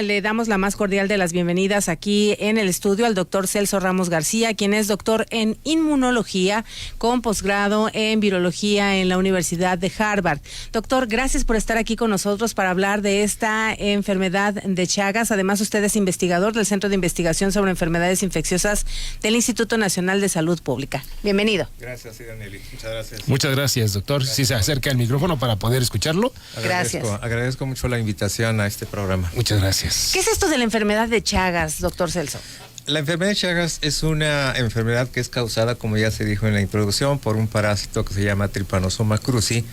Le damos la más cordial de las bienvenidas aquí en el estudio al doctor Celso Ramos García, quien es doctor en inmunología con posgrado en virología en la Universidad de Harvard. Doctor, gracias por estar aquí con nosotros para hablar de esta enfermedad de Chagas. Además, usted es investigador del Centro de Investigación sobre Enfermedades Infecciosas del Instituto Nacional de Salud Pública. Bienvenido. Gracias, Idaneli. Muchas gracias. Muchas gracias, doctor. Si se acerca el micrófono para poder escucharlo. Gracias. Agradezco mucho la invitación a este programa. Muchas gracias. ¿Qué es esto de la enfermedad de Chagas, doctor Celso? La enfermedad de Chagas es una enfermedad que es causada, como ya se dijo en la introducción, por un parásito que se llama Trypanosoma cruzi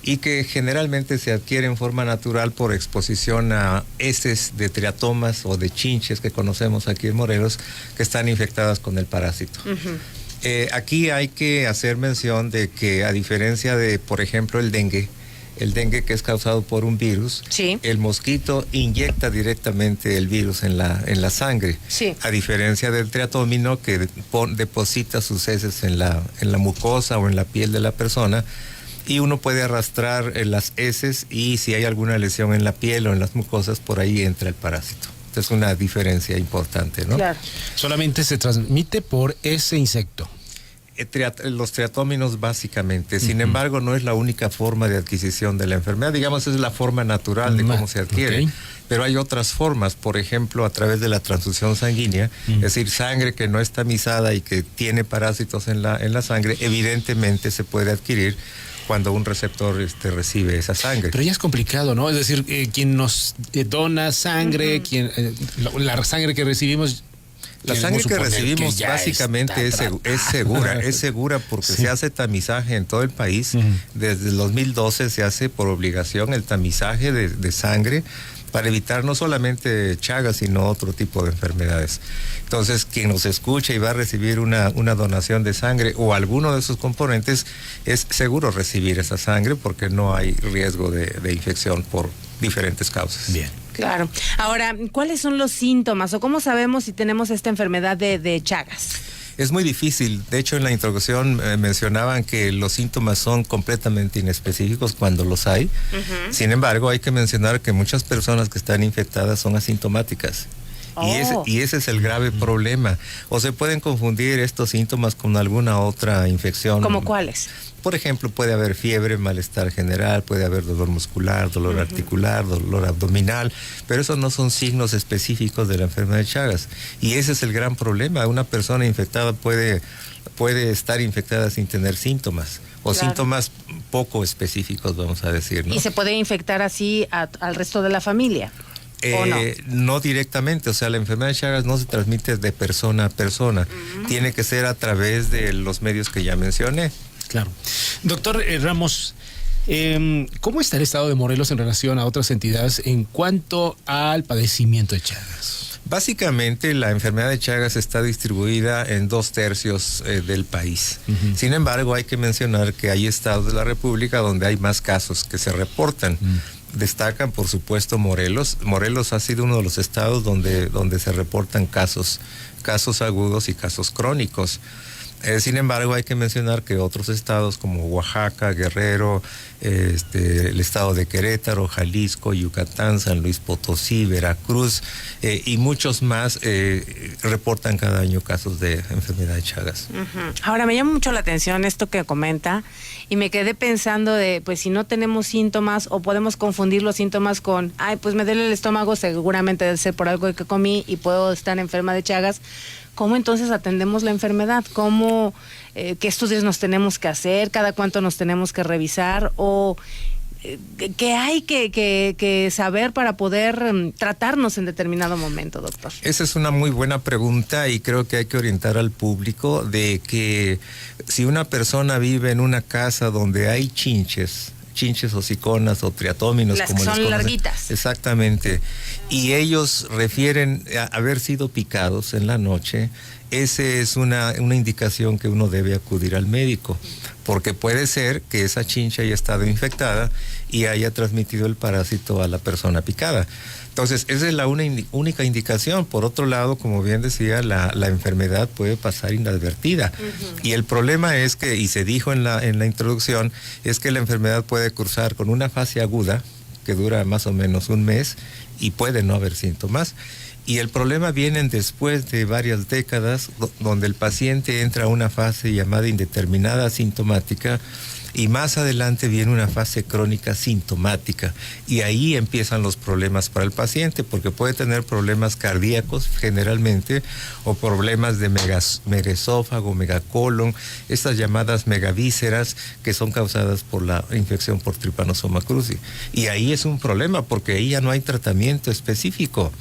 y que generalmente se adquiere en forma natural por exposición a heces de triatomas o de chinches que conocemos aquí en Morelos que están infectadas con el parásito. Aquí hay que hacer mención de que, a diferencia de, por ejemplo, el dengue que es causado por un virus, sí, el mosquito inyecta directamente el virus en la sangre, sí, a diferencia del triatómino que deposita sus heces en la mucosa o en la piel de la persona, y uno puede arrastrar las heces y si hay alguna lesión en la piel o en las mucosas, por ahí entra el parásito. Es una diferencia importante, ¿no? Claro. Solamente se transmite por ese insecto. Los triatóminos básicamente. Sin embargo, no es la única forma de adquisición de la enfermedad. Digamos, es la forma natural de cómo se adquiere. Pero hay otras formas, por ejemplo, a través de la transfusión sanguínea, es decir, sangre que no es tamizada y que tiene parásitos en la sangre, evidentemente se puede adquirir cuando un receptor recibe esa sangre. Pero ya es complicado, ¿no? Es decir, quien nos dona sangre, la sangre que recibimos... La sangre que recibimos básicamente es segura porque se hace tamizaje en todo el país. Desde el 2012 se hace por obligación el tamizaje de sangre para evitar no solamente Chagas, sino otro tipo de enfermedades. Entonces, quien nos escucha y va a recibir una donación de sangre o alguno de sus componentes, es seguro recibir esa sangre porque no hay riesgo de infección por diferentes causas. Bien. Claro. Ahora, ¿cuáles son los síntomas o cómo sabemos si tenemos esta enfermedad de Chagas? Es muy difícil. De hecho, en la introducción mencionaban que los síntomas son completamente inespecíficos cuando los hay. Sin embargo, hay que mencionar que muchas personas que están infectadas son asintomáticas. Y ese es el grave problema. O se pueden confundir estos síntomas con alguna otra infección. ¿Cómo cuáles? Por ejemplo, puede haber fiebre, malestar general, puede haber dolor muscular, dolor articular, dolor abdominal, pero esos no son signos específicos de la enfermedad de Chagas. Y ese es el gran problema. Una persona infectada puede estar infectada sin tener síntomas, o síntomas poco específicos, vamos a decir, ¿no? ¿Y se puede infectar así al resto de la familia? No directamente, o sea, la enfermedad de Chagas no se transmite de persona a persona, tiene que ser a través de los medios que ya mencioné. Claro. Doctor Ramos, ¿cómo está el estado de Morelos en relación a otras entidades en cuanto al padecimiento de Chagas? Básicamente, la enfermedad de Chagas está distribuida en 2/3 del país. Sin embargo, hay que mencionar que hay estados de la República donde hay más casos que se reportan. Destacan, por supuesto, Morelos. Morelos ha sido uno de los estados donde se reportan casos agudos y casos crónicos. Sin embargo, hay que mencionar que otros estados como Oaxaca, Guerrero, el estado de Querétaro, Jalisco, Yucatán, San Luis Potosí, Veracruz y muchos más reportan cada año casos de enfermedad de Chagas. Ahora, me llama mucho la atención esto que comenta y me quedé pensando pues si no tenemos síntomas o podemos confundir los síntomas con, pues me duele el estómago, seguramente debe ser por algo que comí y puedo estar enferma de Chagas. ¿Cómo entonces atendemos la enfermedad? ¿Cómo, qué estudios nos tenemos que hacer? ¿Cada cuánto nos tenemos que revisar? ¿O qué hay que saber para poder tratarnos en determinado momento, doctor? Esa es una muy buena pregunta y creo que hay que orientar al público de que si una persona vive en una casa donde hay chinches hociconas o triatóminos, las como que les son conocen. larguitas. Exactamente. Y ellos refieren a haber sido picados en la noche. Esa es una indicación que uno debe acudir al médico, porque puede ser que esa chincha haya estado infectada y haya transmitido el parásito a la persona picada. Entonces, esa es la única indicación. Por otro lado, como bien decía, la enfermedad puede pasar inadvertida. Y el problema es que, y se dijo en la introducción, es que la enfermedad puede cursar con una fase aguda, que dura más o menos un mes y puede no haber síntomas. Y el problema viene después de varias décadas, donde el paciente entra a una fase llamada indeterminada sintomática, y más adelante viene una fase crónica sintomática, y ahí empiezan los problemas para el paciente, porque puede tener problemas cardíacos generalmente, o problemas de megaesófago, megacolon, estas llamadas megavísceras que son causadas por la infección por Trypanosoma cruzi. Y ahí es un problema, porque ahí ya no hay tratamiento específico.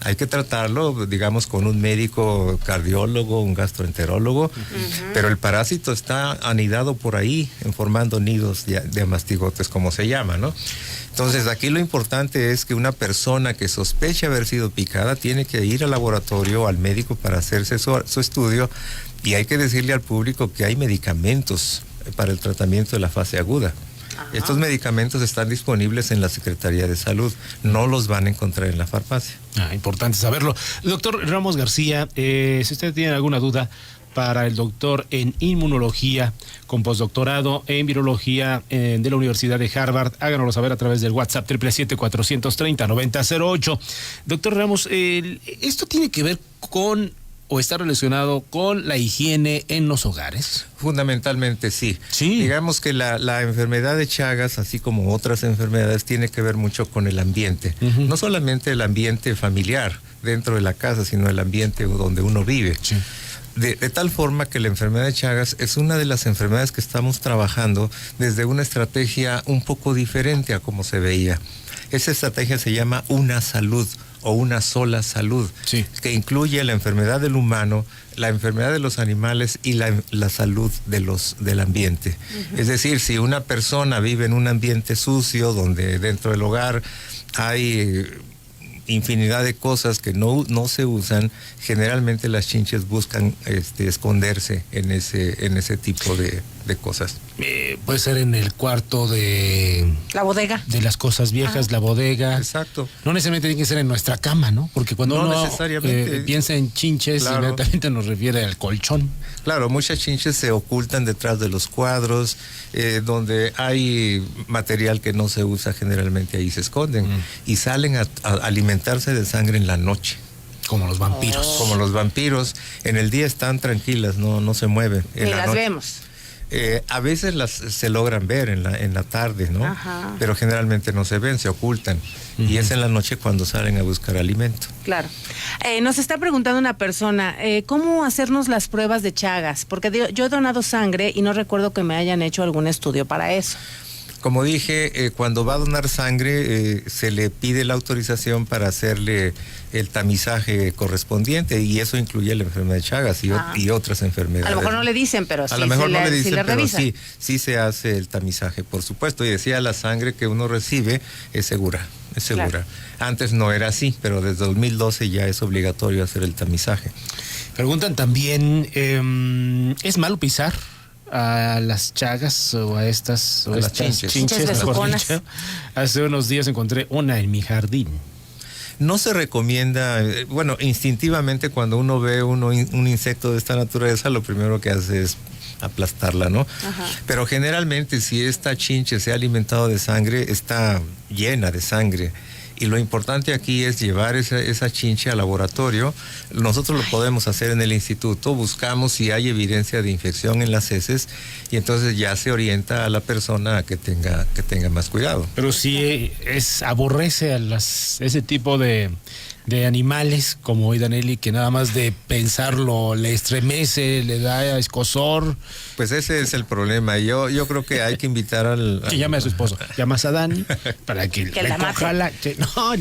Hay que tratarlo, digamos, con un médico cardiólogo, un gastroenterólogo, pero el parásito está anidado por ahí, formando nidos de mastigotes, como se llama, ¿no? Entonces, aquí lo importante es que una persona que sospecha haber sido picada tiene que ir al laboratorio, al médico, para hacerse su estudio, y hay que decirle al público que hay medicamentos para el tratamiento de la fase aguda. Ajá. Estos medicamentos están disponibles en la Secretaría de Salud, no los van a encontrar en la farmacia. Importante saberlo. Doctor Ramos García, si usted tiene alguna duda para el doctor en inmunología con postdoctorado en virología de la Universidad de Harvard, háganoslo saber a través del WhatsApp 777-430-9008. Doctor Ramos, ¿esto tiene que ver con o está relacionado con la higiene en los hogares? Fundamentalmente sí. Sí. Digamos que la enfermedad de Chagas, así como otras enfermedades, tiene que ver mucho con el ambiente. No solamente el ambiente familiar dentro de la casa, sino el ambiente donde uno vive. Sí. De tal forma que la enfermedad de Chagas es una de las enfermedades que estamos trabajando desde una estrategia un poco diferente a como se veía. Esa estrategia se llama Una Salud, o Una Sola Salud, sí, que incluye la enfermedad del humano, la enfermedad de los animales y la salud del ambiente. Es decir, si una persona vive en un ambiente sucio, donde dentro del hogar hay infinidad de cosas que no se usan, generalmente las chinches buscan esconderse en ese tipo de cosas. Puede ser en el cuarto de la bodega, de las cosas viejas, la bodega. Exacto. No necesariamente tiene que ser en nuestra cama, ¿no? Porque cuando uno piensa en chinches, claro, inmediatamente nos refiere al colchón. Claro, muchas chinches se ocultan detrás de los cuadros, donde hay material que no se usa, generalmente ahí se esconden y salen a alimentarse de sangre en la noche. Como los vampiros. Como los vampiros. En el día están tranquilas, no se mueven. Ni las vemos. A veces se logran ver en la tarde, ¿no? Ajá. Pero generalmente no se ven, se ocultan. Y es en la noche cuando salen a buscar alimento. Claro. Nos está preguntando una persona, ¿cómo hacernos las pruebas de Chagas? Porque yo he donado sangre y no recuerdo que me hayan hecho algún estudio para eso. Como dije, cuando va a donar sangre, se le pide la autorización para hacerle el tamizaje correspondiente, y eso incluye la enfermedad de Chagas y otras enfermedades. A lo mejor no le dicen, pero sí, a lo mejor no le dicen, sí le pero revisan. sí se hace el tamizaje, por supuesto. Y decía, la sangre que uno recibe es segura. Claro. Antes no era así, pero desde 2012 ya es obligatorio hacer el tamizaje. Preguntan también, ¿es malo pisar a las chagas o a estas chinches Hace unos días encontré una en mi jardín. No se recomienda, bueno, instintivamente cuando uno ve un insecto de esta naturaleza, lo primero que hace es aplastarla, ¿no? Ajá. Pero generalmente, si esta chinche se ha alimentado de sangre, está llena de sangre. Y lo importante aquí es llevar esa chinche al laboratorio. Nosotros lo podemos hacer en el instituto, buscamos si hay evidencia de infección en las heces, y entonces ya se orienta a la persona a que tenga más cuidado. Pero si aborrece a ese tipo de animales como Idanelli, que nada más de pensarlo le estremece, le da escozor. Pues ese es el problema. Yo creo que hay que invitar que llame a su esposo, llamas a Dani para que recoja la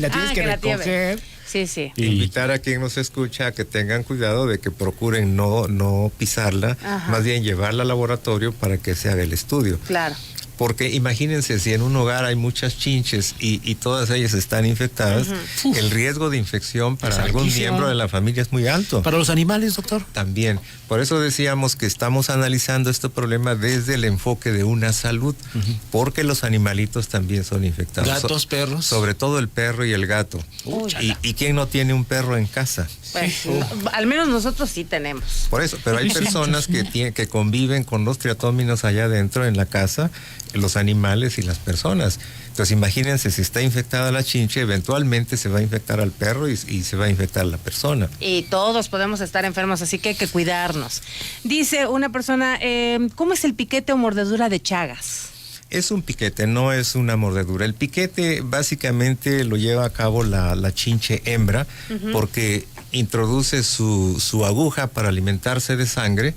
tienes que recoger. Sí. Invitar a quien nos escucha a que tengan cuidado de que procuren no pisarla, más bien llevarla al laboratorio para que se haga el estudio. Claro. Porque imagínense, si en un hogar hay muchas chinches y todas ellas están infectadas, el riesgo de infección para algún miembro de la familia es muy alto. ¿Para los animales, doctor? También. Por eso decíamos que estamos analizando este problema desde el enfoque de una salud, porque los animalitos también son infectados. ¿Gatos, perros? Sobre todo el perro y el gato. ¿Y quién no tiene un perro en casa? Pues, al menos nosotros sí tenemos. Por eso, pero hay personas que conviven con los triatóminos allá adentro en la casa, los animales y las personas. Entonces imagínense, si está infectada la chinche, eventualmente se va a infectar al perro y se va a infectar la persona. Y todos podemos estar enfermos, así que hay que cuidarnos. Dice una persona, ¿cómo es el piquete o mordedura de Chagas? Es un piquete, no es una mordedura. El piquete básicamente lo lleva a cabo la chinche hembra, porque introduce su aguja para alimentarse de sangre.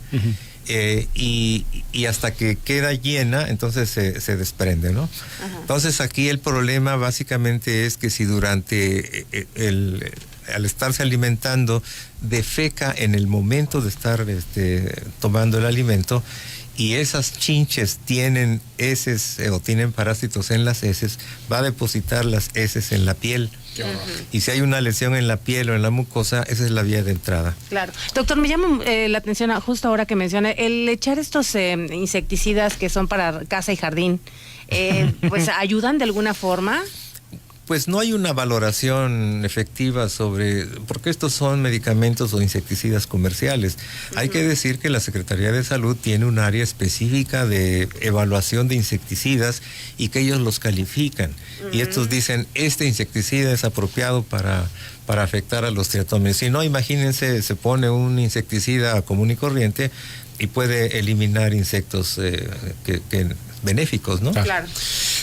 Y hasta que queda llena, entonces se desprende, ¿no? Ajá. Entonces aquí el problema básicamente es que si durante al estarse alimentando defeca en el momento de estar tomando el alimento, y esas chinches tienen heces o tienen parásitos en las heces, va a depositar las heces en la piel. Y si hay una lesión en la piel o en la mucosa, esa es la vía de entrada. Claro. Doctor, me llama la atención justo ahora que menciona, el echar estos insecticidas que son para casa y jardín, pues ¿ayudan de alguna forma? Pues no hay una valoración efectiva porque estos son medicamentos o insecticidas comerciales. Hay que decir que la Secretaría de Salud tiene un área específica de evaluación de insecticidas y que ellos los califican. Y estos dicen, este insecticida es apropiado para afectar a los triatóminos. Si no, imagínense, se pone un insecticida común y corriente y puede eliminar insectos benéficos, ¿no? Claro.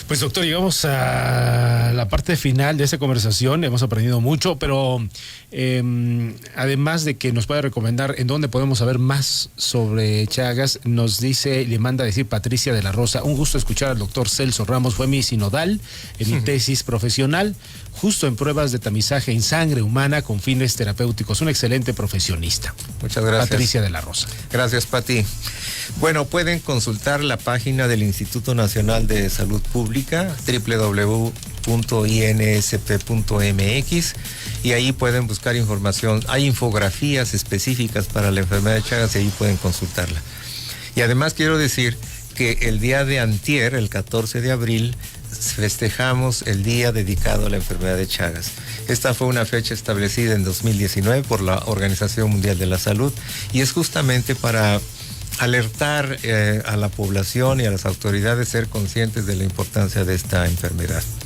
Pues doctor, llegamos a la parte final de esta conversación, hemos aprendido mucho, pero además de que nos puede recomendar en dónde podemos saber más sobre Chagas, nos dice, le manda a decir Patricia de la Rosa, un gusto escuchar al doctor Celso Ramos, fue mi sinodal en mi tesis profesional, justo en pruebas de tamizaje en sangre humana con fines terapéuticos, un excelente profesionista. Muchas gracias. Patricia de la Rosa. Gracias, Pati. Bueno, pueden consultar la página del Instituto Nacional de Salud Pública, www.insp.mx, y ahí pueden buscar información. Hay infografías específicas para la enfermedad de Chagas y ahí pueden consultarla. Y además quiero decir que el día de antier, el 14 de abril, festejamos el día dedicado a la enfermedad de Chagas. Esta fue una fecha establecida en 2019 por la Organización Mundial de la Salud y es justamente para alertar a la población y a las autoridades ser conscientes de la importancia de esta enfermedad.